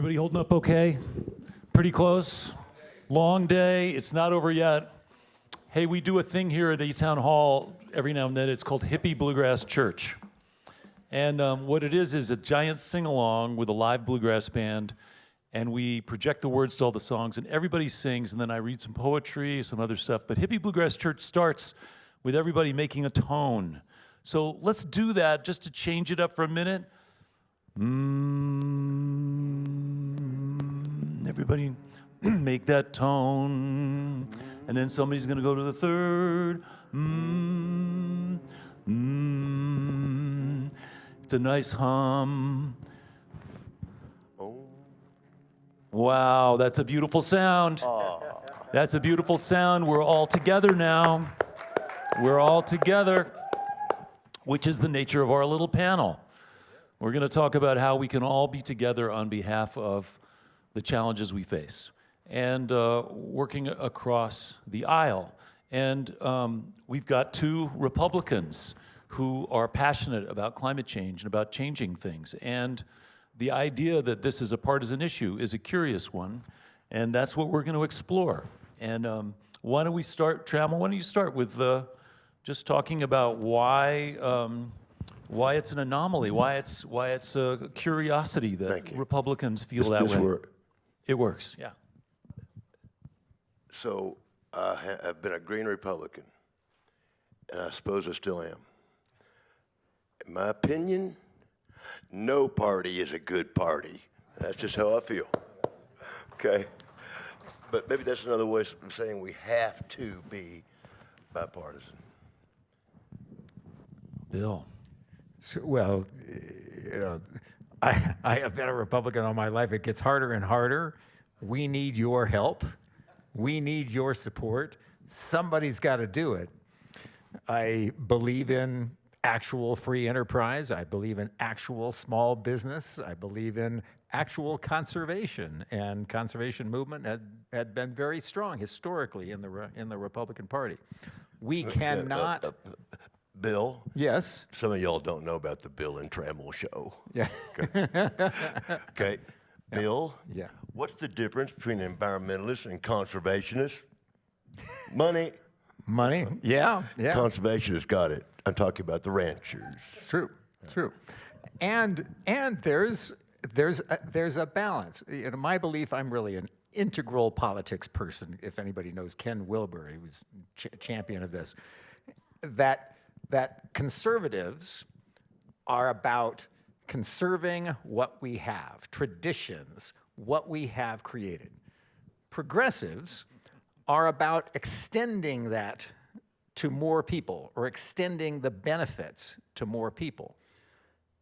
Everybody holding up okay? Pretty close? Long day, it's not over yet. Hey, we do a thing here at eTown Hall every now and then. It's called Hippie Bluegrass Church. And what it is a giant sing-along with a live bluegrass band, and we project the words to all the songs, and everybody sings, and then I read some poetry, some other stuff. But Hippie Bluegrass Church starts with everybody making a tone. So let's do that just to change it up for a minute. Everybody make that tone. And then somebody's gonna go to the third. It's a nice hum. Wow, that's a beautiful sound. That's a beautiful sound. We're all together now. We're all together, which is the nature of our little panel. We're going to talk about how we can all be together on behalf of the challenges we face and working across the aisle. And we've got two Republicans who are passionate about climate change and about changing things. And the idea that this is a partisan issue is a curious one, and that's what we're going to explore. And why don't we start, Trammell, why don't you start with just talking about why it's an anomaly, why it's a curiosity that Republicans feel that way. It works, yeah. So I've been a green Republican, and I suppose I still am. In my opinion, no party is a good party. That's just how I feel. Okay? But maybe that's another way of saying we have to be bipartisan. Bill. Well, you know, I have been a Republican all my life. It gets harder and harder. We need your help. We need your support. Somebody's got to do it. I believe in actual free enterprise. I believe in actual small business. I believe in actual conservation. And conservation movement had been very strong historically in the Republican Party. We cannot... Bill? Yes? Some of y'all don't know about the Bill and Trammell show. Yeah. Okay. Bill? Yeah. What's the difference between environmentalists and conservationists? Money. Money? Yeah. Yeah. Conservationists got it. I'm talking about the ranchers. It's true. It's true. And there's a balance. You know, my belief, I'm really an integral politics person. If anybody knows Ken Wilber, he was champion of this. That conservatives are about conserving what we have, traditions, what we have created. Progressives are about extending that to more people or extending the benefits to more people.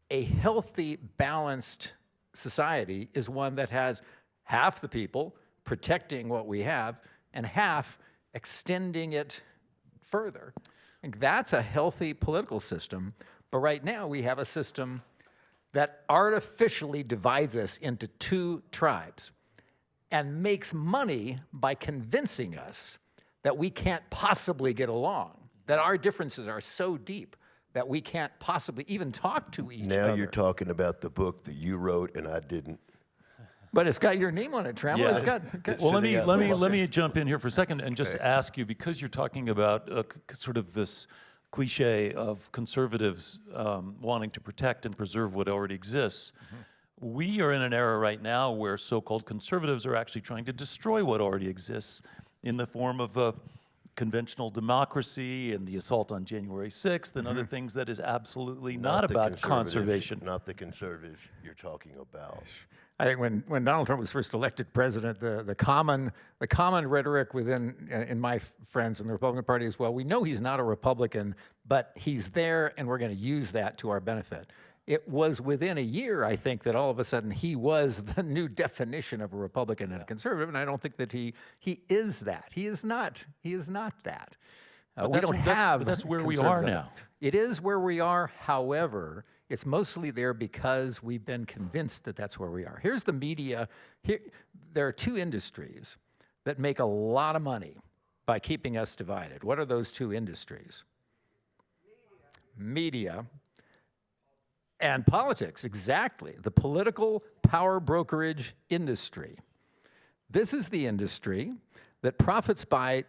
A healthy, balanced society is one that has half the people protecting what we have and half extending it further. I think that's a healthy political system, but right now we have a system that artificially divides us into two tribes and makes money by convincing us that we can't possibly get along, that our differences are so deep that we can't possibly even talk to each other. Now you're talking about the book that you wrote and I didn't. But it's got your name on it, Trammell. Yeah. It's got Well, let me jump in here for a second and just ask you, because you're talking about sort of this cliche of conservatives wanting to protect and preserve what already exists. We are in an era right now where so-called conservatives are actually trying to destroy what already exists in the form of conventional democracy and the assault on January 6th and other things that is absolutely not about conservation. Not the conservatives you're talking about. I think when Donald Trump was first elected president, the common rhetoric in my friends in the Republican Party is, well, we know he's not a Republican, but he's there, and we're going to use that to our benefit. It was within a year, I think, that all of a sudden he was the new definition of a Republican and a conservative, and I don't think that he is that. He is not that. We don't have. But that's where we are now. It is where we are. However, it's mostly there because we've been convinced that that's where we are. Here's the media. There are two industries that make a lot of money by keeping us divided. What are those two industries? Media And politics, exactly. The political power brokerage industry. This is the industry that profits by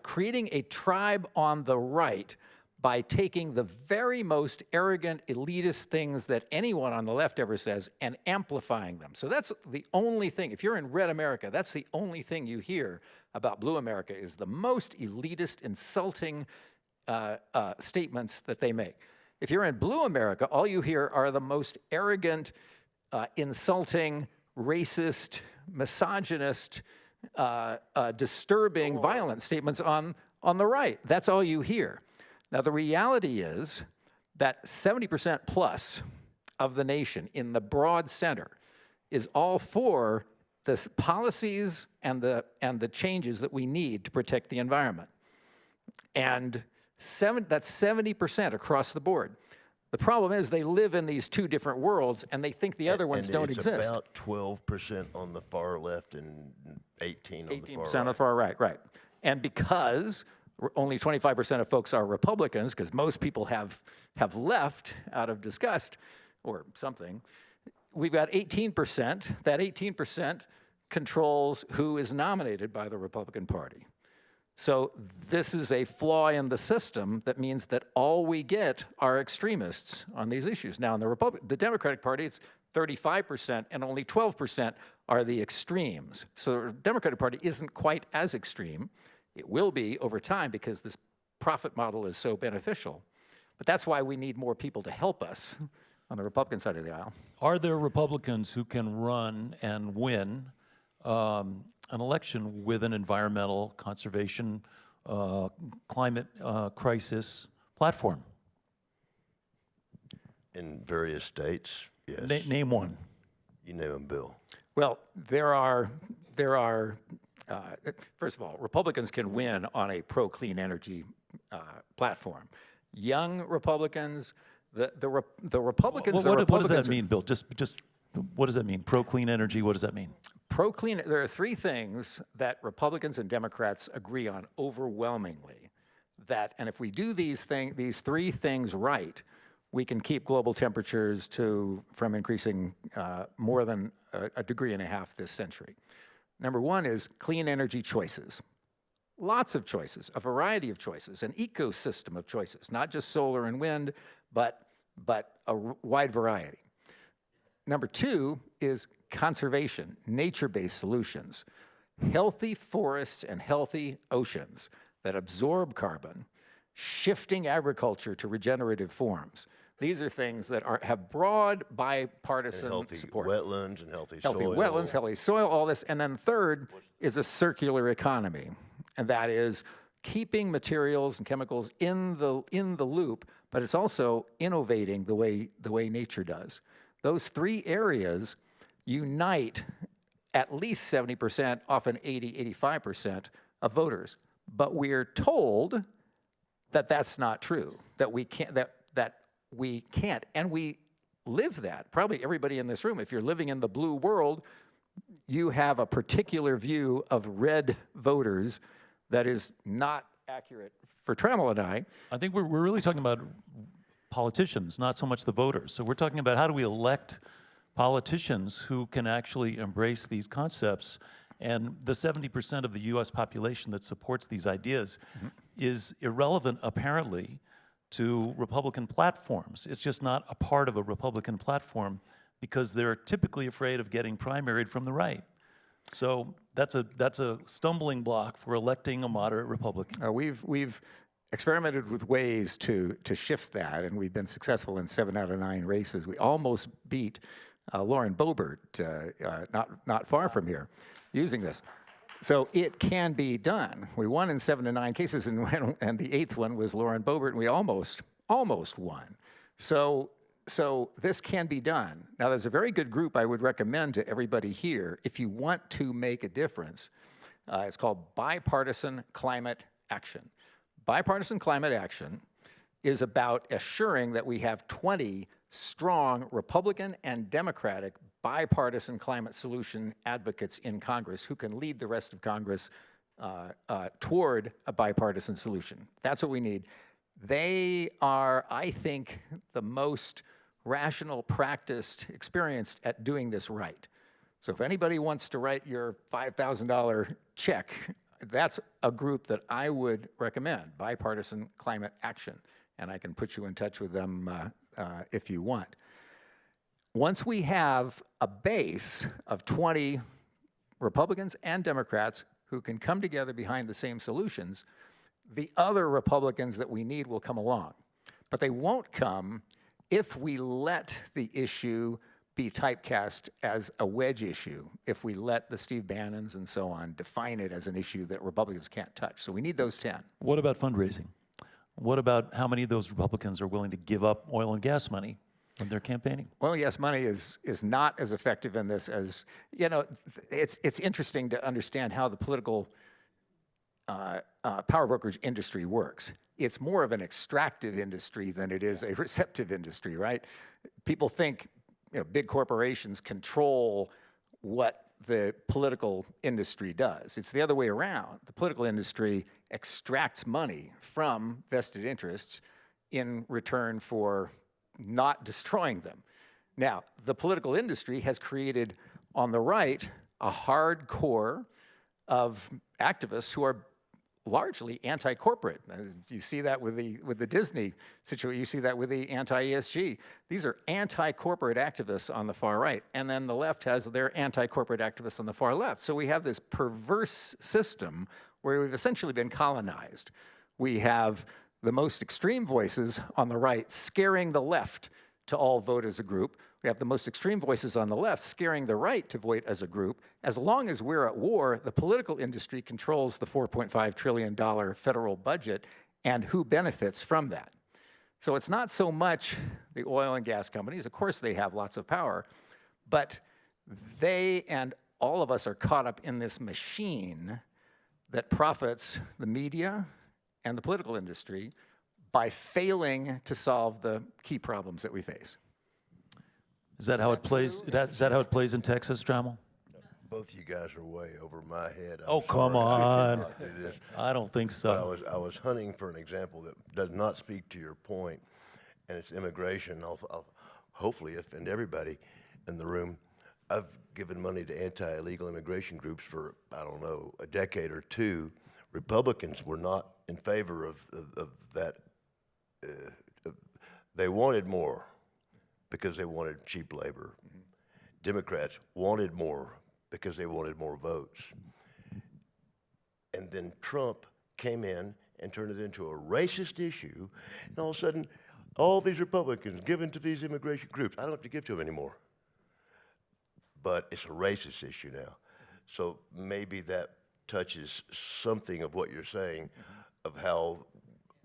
creating a tribe on the right, by taking the very most arrogant, elitist things that anyone on the left ever says and amplifying them. So that's the only thing. If you're in red America, that's the only thing you hear about blue America is the most elitist, insulting statements that they make. If you're in blue America, all you hear are the most arrogant, insulting, racist, misogynist, disturbing, violent statements on the right. That's all you hear. Now, the reality is that 70% plus of the nation in the broad center is all for the policies and the changes that we need to protect the environment. And that's 70% across the board. The problem is they live in these two different worlds and they think the other ones don't exist. It's about 12% on the far left and 18 on the far right. 18% on the far right, right. And because only 25% of folks are Republicans, because most people have left out of disgust or something, we've got 18%. That 18% controls who is nominated by the Republican Party. So this is a flaw in the system that means that all we get are extremists on these issues. Now, in the Democratic Party, it's 35%, and only 12% are the extremes. So the Democratic Party isn't quite as extreme. It will be over time because this profit model is so beneficial. But that's why we need more people to help us on the Republican side of the aisle. Are there Republicans who can run and win an election with an environmental conservation, climate crisis platform? In various states, yes. Name one. You name them, Bill. Well, there are. First of all, Republicans can win on a pro-clean energy platform. Young Republicans, the Republicans. What does that mean, Bill? Just what does that mean? Pro-clean energy. What does that mean? Pro-clean. There are three things that Republicans and Democrats agree on overwhelmingly. And if we do these three things right, we can keep global temperatures from increasing more than a degree and a half this century. Number one is clean energy choices. Lots of choices, a variety of choices, an ecosystem of choices, not just solar and wind, but a wide variety. Number two is conservation, nature-based solutions, healthy forests and healthy oceans that absorb carbon, shifting agriculture to regenerative forms. These are things that have broad bipartisan support. Healthy wetlands and healthy soil. Healthy wetlands, healthy soil, all this. And then third is a circular economy. And that is keeping materials and chemicals in the loop, but it's also innovating the way nature does. Those three areas unite at least 70%, often 80, 85% of voters. But we're told that that's not true, that we can't, and we live that. Probably everybody in this room, if you're living in the blue world, you have a particular view of red voters that is not accurate for Trammell and I. I think we're really talking about politicians, not so much the voters. So we're talking about how do we elect politicians who can actually embrace these concepts. And the 70% of the U.S. population that supports these ideas is irrelevant, apparently, to Republican platforms. It's just not a part of a Republican platform because they're typically afraid of getting primaried from the right. So that's a stumbling block for electing a moderate Republican. We've experimented with ways to shift that, and we've been successful in 7 out of 9 races. We almost beat Lauren Boebert, not far from here, using this. So it can be done. We won in 7 to 9 cases, and the 8th one was Lauren Boebert, and we almost won. So this can be done. Now, there's a very good group I would recommend to everybody here if you want to make a difference. It's called Bipartisan Climate Action. Bipartisan Climate Action is about assuring that we have 20 strong Republican and Democratic bipartisan climate solution advocates in Congress who can lead the rest of Congress toward a bipartisan solution. That's what we need. They are, I think, the most rational, practiced, experienced at doing this right. So if anybody wants to write your $5,000 check, that's a group that I would recommend, Bipartisan Climate Action. And I can put you in touch with them if you want. Once we have a base of 20 Republicans and Democrats who can come together behind the same solutions, the other Republicans that we need will come along. But they won't come if we let the issue be typecast as a wedge issue, if we let the Steve Bannons and so on define it as an issue that Republicans can't touch. So we need those 10. What about fundraising? What about how many of those Republicans are willing to give up oil and gas money when they're campaigning? Oil and gas money is not as effective in this as, it's interesting to understand how the political power brokerage industry works. It's more of an extractive industry than it is a receptive industry, right? People think big corporations control what the political industry does. It's the other way around. The political industry extracts money from vested interests in return for not destroying them. Now, the political industry has created on the right a hard core of activists who are largely anti-corporate. You see that with the Disney situation. You see that with the anti-ESG. These are anti-corporate activists on the far right, and then the left has their anti-corporate activists on the far left. So we have this perverse system where we've essentially been colonized. We have the most extreme voices on the right scaring the left to all vote as a group. We have the most extreme voices on the left scaring the right to vote as a group. As long as we're at war, the political industry controls the $4.5 trillion federal budget and who benefits from that. So it's not so much the oil and gas companies. Of course, they have lots of power, but they and all of us are caught up in this machine that profits the media and the political industry by failing to solve the key problems that we face. Is that how it plays? Is that how it plays in Texas, Trammell? Both you guys are way over my head. Oh, come on. I don't think But so. I was hunting for an example that does not speak to your point, and it's immigration. I'll hopefully offend everybody in the room. I've given money to anti-illegal immigration groups for, I don't know, a decade or two. Republicans were not in favor of that. They wanted more because they wanted cheap labor. Democrats wanted more because they wanted more votes. And then Trump came in and turned it into a racist issue, and all of a sudden, all these Republicans given to these immigration groups, I don't have to give to them anymore. But it's a racist issue now. So maybe that touches something of what you're saying of how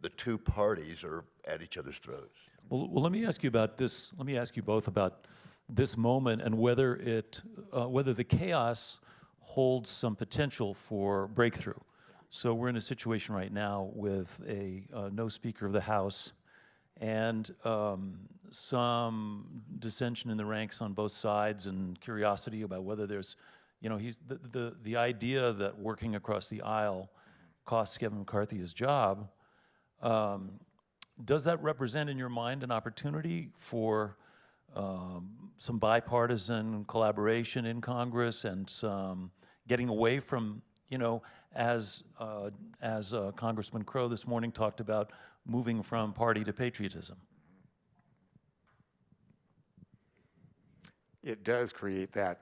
the two parties are at each other's throats. Well, let me ask you about this. Let me ask you both about this moment and whether the chaos holds some potential for breakthrough. So we're in a situation right now with a no Speaker of the House and some dissension in the ranks on both sides and curiosity about whether there's, the idea that working across the aisle costs Kevin McCarthy his job. Does that represent in your mind an opportunity for some bipartisan collaboration in Congress and some getting away from, as Congressman Crow this morning talked about, moving from party to patriotism? It does create that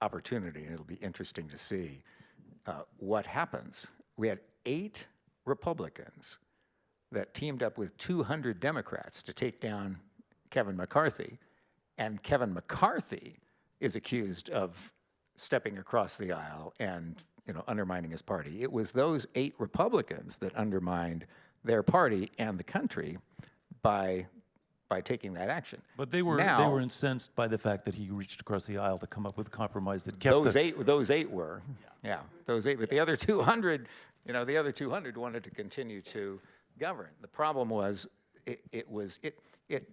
opportunity, and it'll be interesting to see what happens. We had 8 Republicans that teamed up with 200 Democrats to take down Kevin McCarthy, and Kevin McCarthy is accused of stepping across the aisle and undermining his party. It was those 8 Republicans that undermined their party and the country by taking that action. But they were incensed by the fact that he reached across the aisle to come up with a compromise that kept those eight were, those 8. But the other 200, the other 200 wanted to continue to govern. The problem was it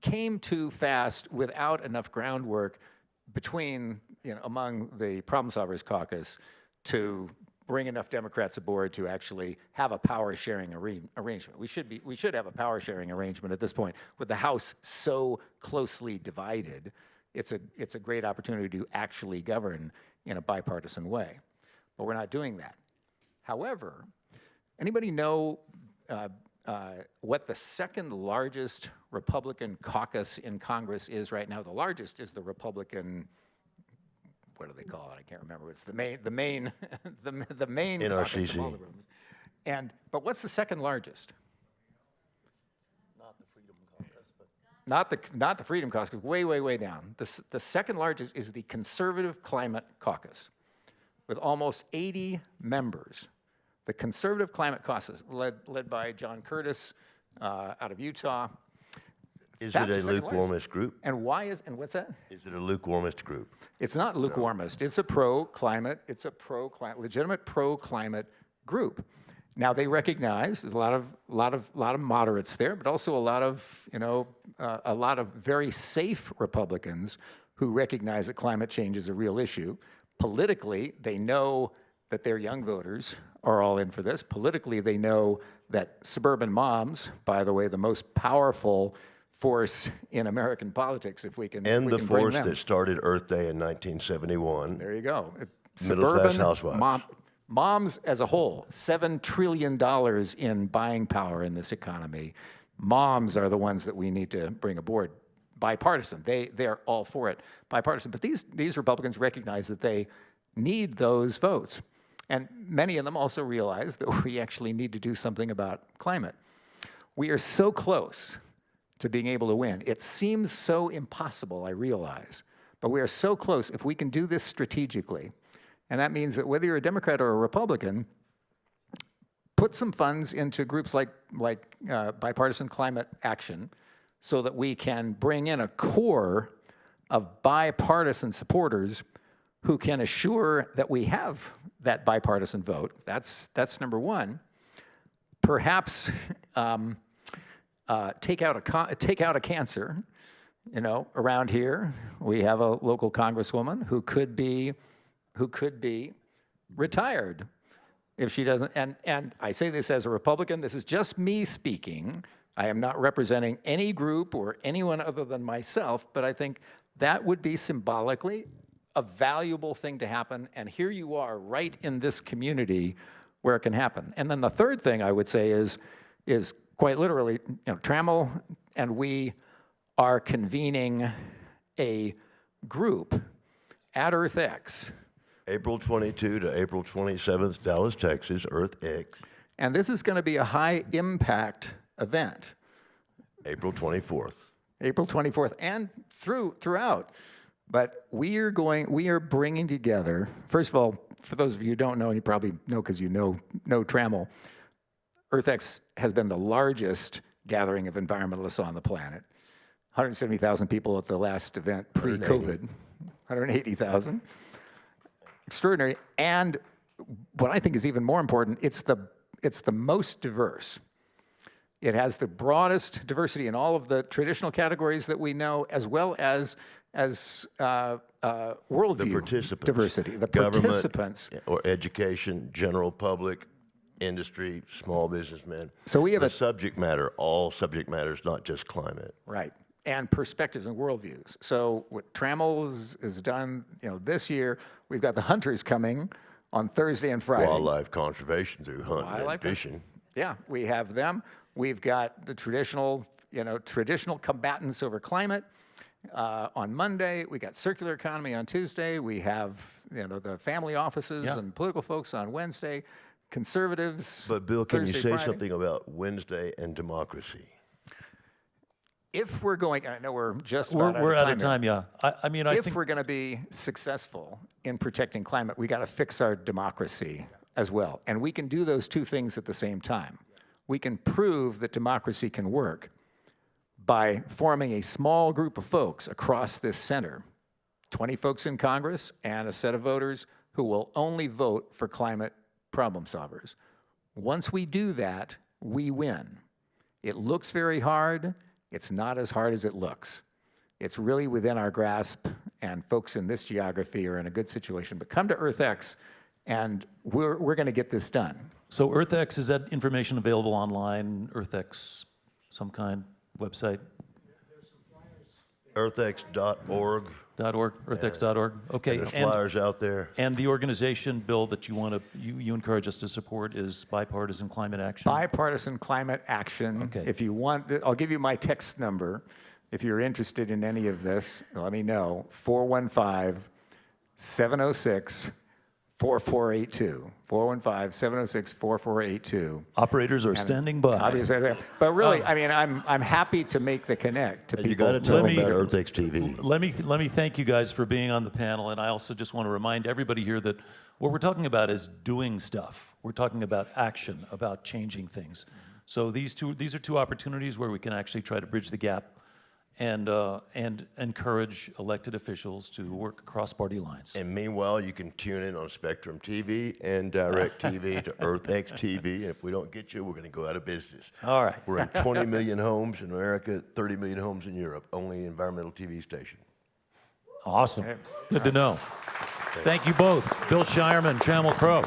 came too fast without enough groundwork between among the Problem Solvers Caucus to bring enough Democrats aboard to actually have a power sharing arrangement. We should have a power sharing arrangement at this point. With the House so closely divided, it's a great opportunity to actually govern in a bipartisan way. But we're not doing that. However, anybody know what the second largest Republican caucus in Congress is right now? The largest is the Republican, what do they call it? I can't remember. It's the main caucus of all the rooms. But what's the second largest? Not the Freedom Caucus, but Not the Freedom Caucus, way down. The second largest is the Conservative Climate Caucus, with almost 80 members. The Conservative Climate Caucus, led by John Curtis out of Utah. Is it a lukewarmist group? And what's that? Is it a lukewarmist group? It's not lukewarmist. It's a pro-climate. It's a legitimate pro-climate group. Now they recognize there's a lot of moderates there, but also a lot of very safe Republicans who recognize that climate change is a real issue. Politically, they know that their young voters are all in for this. Politically, they know that suburban moms, by the way, the most powerful force in American politics, if we can And the bring force them. that started Earth Day in 1971. There you go. Middle-class housewives. Moms as a whole, $7 trillion in buying power in this economy. Moms are the ones that we need to bring aboard. Bipartisan. They're all for it. Bipartisan. But these Republicans recognize that they need those votes. And many of them also realize that we actually need to do something about climate. We are so close to being able to win. It seems so impossible, I realize, but we are so close if we can do this strategically. And that means that whether you're a Democrat or a Republican, put some funds into groups like Bipartisan Climate Action so that we can bring in a core of bipartisan supporters who can assure that we have that bipartisan vote. That's number one. Perhaps take out a cancer. Around here we have a local congresswoman who could be retired if she doesn't. And I say this as a Republican. This is just me speaking. I am not representing any group or anyone other than myself. But I think that would be symbolically a valuable thing to happen, and here you are right in this community where it can happen. And then the third thing I would say is quite literally, Trammell and we are convening a group at EarthX. April 22 to April 27th, Dallas, Texas, EarthX. And this is going to be a high impact event. April 24th. April 24th and throughout. But we are bringing together, first of all, for those of you who don't know, and you probably know because you know Trammell, EarthX has been the largest gathering of environmentalists on the planet. 170,000 people at the last event pre-COVID, 180,000. Extraordinary. And what I think is even more important, it's the most diverse. It has the broadest diversity in all of the traditional categories that we know, as well as worldview The participants. diversity. The Government, participants. or education, general public, industry, small businessmen. So we have the subject matter, all subject matters, not just climate. Right. And perspectives and worldviews. So what Trammell has done, this year, we've got the hunters coming on Thursday and Friday. Wildlife conservation through hunting and fishing. Yeah, we have them. We've got the traditional combatants over climate on Monday. We got circular economy on Tuesday. We have the family offices and political folks on Wednesday. Conservatives. But Bill, can Thursday, you say Friday. something about Wednesday and democracy? If we're going, I know we're just about we're out of here. time. Yeah, I mean, I If think we're going to be successful in protecting climate, we got to fix our democracy as well. And we can do those two things at the same time. We can prove that democracy can work by forming a small group of folks across this center, 20 folks in Congress and a set of voters who will only vote for climate problem solvers. Once we do that, we win. It looks very hard. It's not as hard as it looks. It's really within our grasp, and folks in this geography are in a good situation. But come to EarthX And we're going to get this done. So EarthX, is that information available online? EarthX, some kind, website? EarthX.org. .org, earthx.org. Okay. There's flyers out there. And the organization, Bill, that you encourage us to support is Bipartisan Climate Action. Bipartisan Climate Action. Okay. If you want, I'll give you my text number. If you're interested in any of this, let me know. 415-706-4482. 415-706-4482. Operators are standing by. Obviously, but really, I mean, I'm happy to make the connect to people. You got to tell Let them me- about EarthX TV. Let me thank you guys for being on the panel, and I also just want to remind everybody here that what we're talking about is doing stuff. We're talking about action, about changing things. So these are two opportunities where we can actually try to bridge the gap and encourage elected officials to work across party lines. And meanwhile, you can tune in on Spectrum TV and Direct TV to EarthX TV. And if we don't get you, we're going to go out of business. All right. We're in 20 million homes in America, 30 million homes in Europe. Only environmental TV station. Awesome. Good to know. Thank you both, Bill Shireman, Trammell Crow.